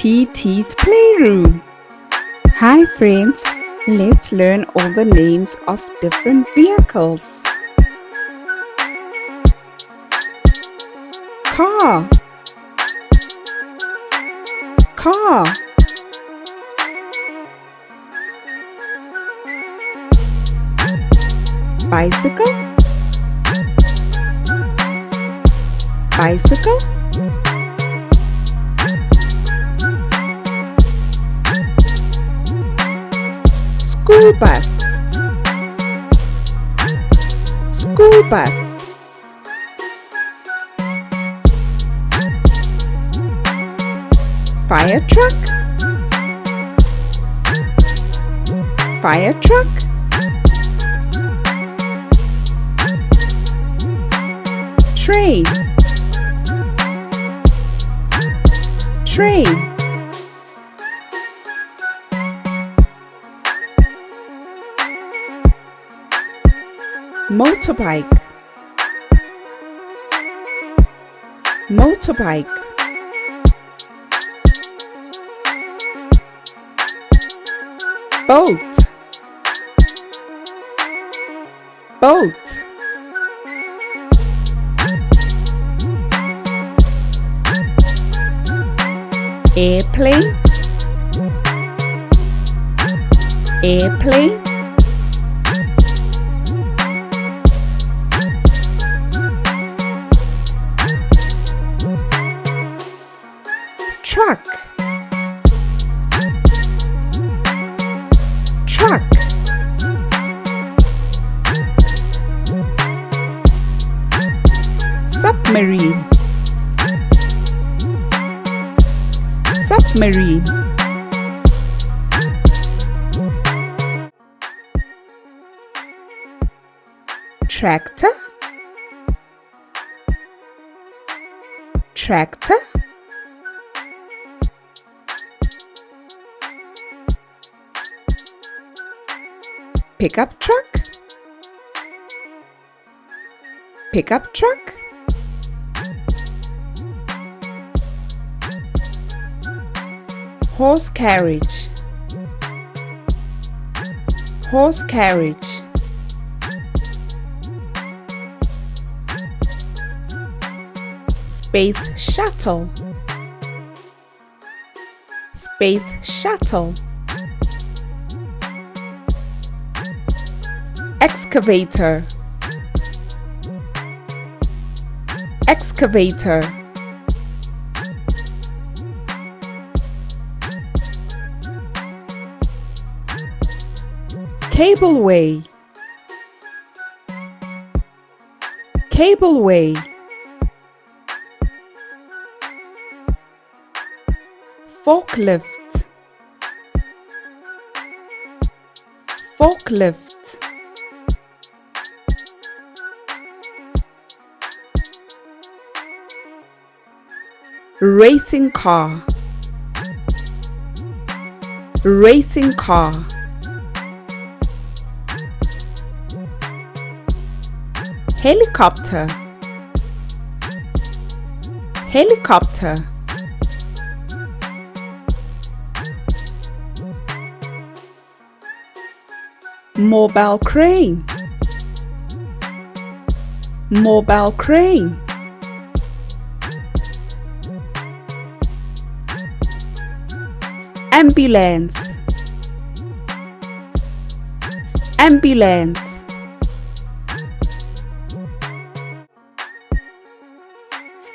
TT's Playroom. Hi friends, let's learn all the names of different vehicles. Car, car. Bicycle, bicycle. School bus, school bus. Fire truck, fire truck. Train, train. Motorbike, motorbike. Boat, boat. Airplane, airplane. Truck, truck. Submarine, submarine. Tractor, tractor. Pickup truck, pickup truck. Horse carriage, horse carriage. Space shuttle, space shuttle. Excavator, excavator. Cableway, cableway. Forklift, forklift. Racing car, racing car. Helicopter, helicopter. Mobile crane, mobile crane. Ambulance, ambulance.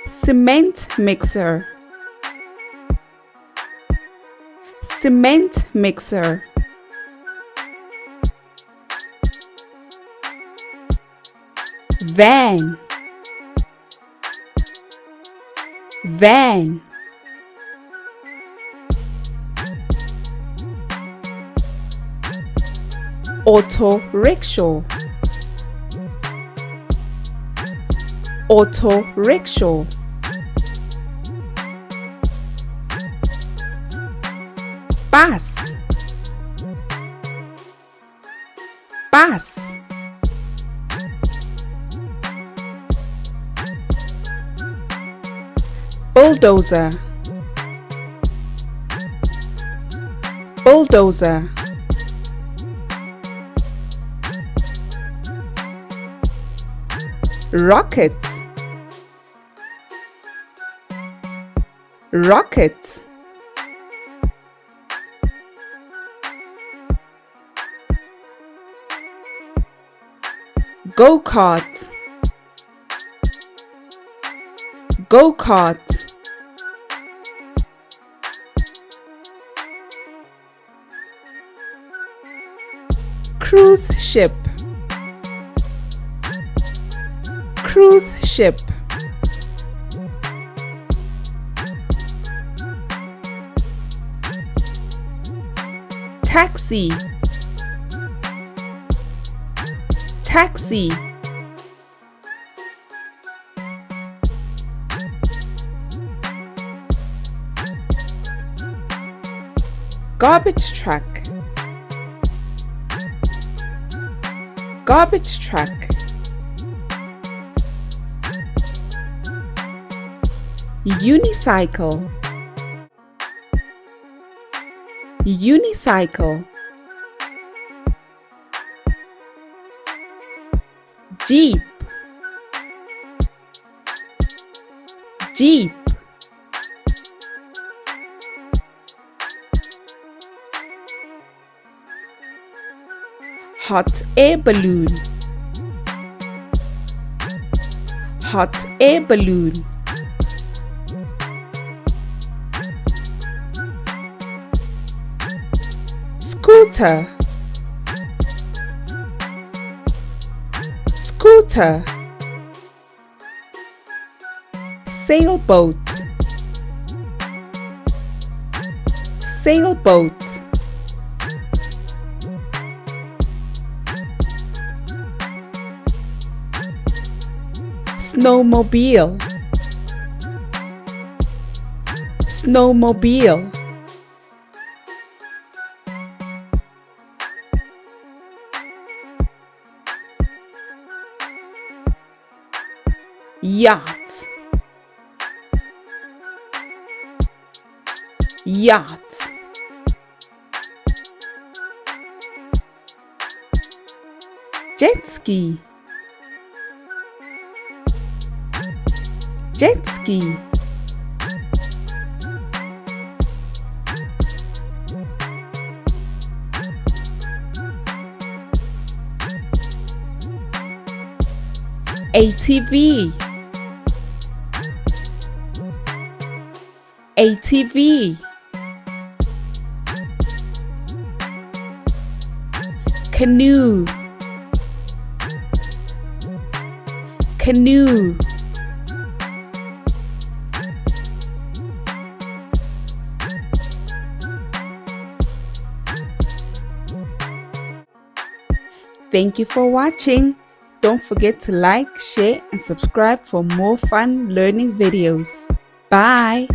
Cement mixer, cement mixer. Van, van. Auto rickshaw, auto rickshaw. Bus, bus. Bulldozer, bulldozer, rocket, rocket, go-kart, go-kart, cruise ship, cruise ship, taxi, taxi, garbage truck, garbage truck, unicycle, unicycle, jeep, jeep, hot air balloon, hot air balloon, scooter, scooter, sailboat, sailboat, snowmobile, snowmobile, yacht, yacht, jet ski, jet ski, ATV, ATV, canoe, canoe, thank you for watching. Don't forget to like, share, and subscribe for more fun learning videos. Bye!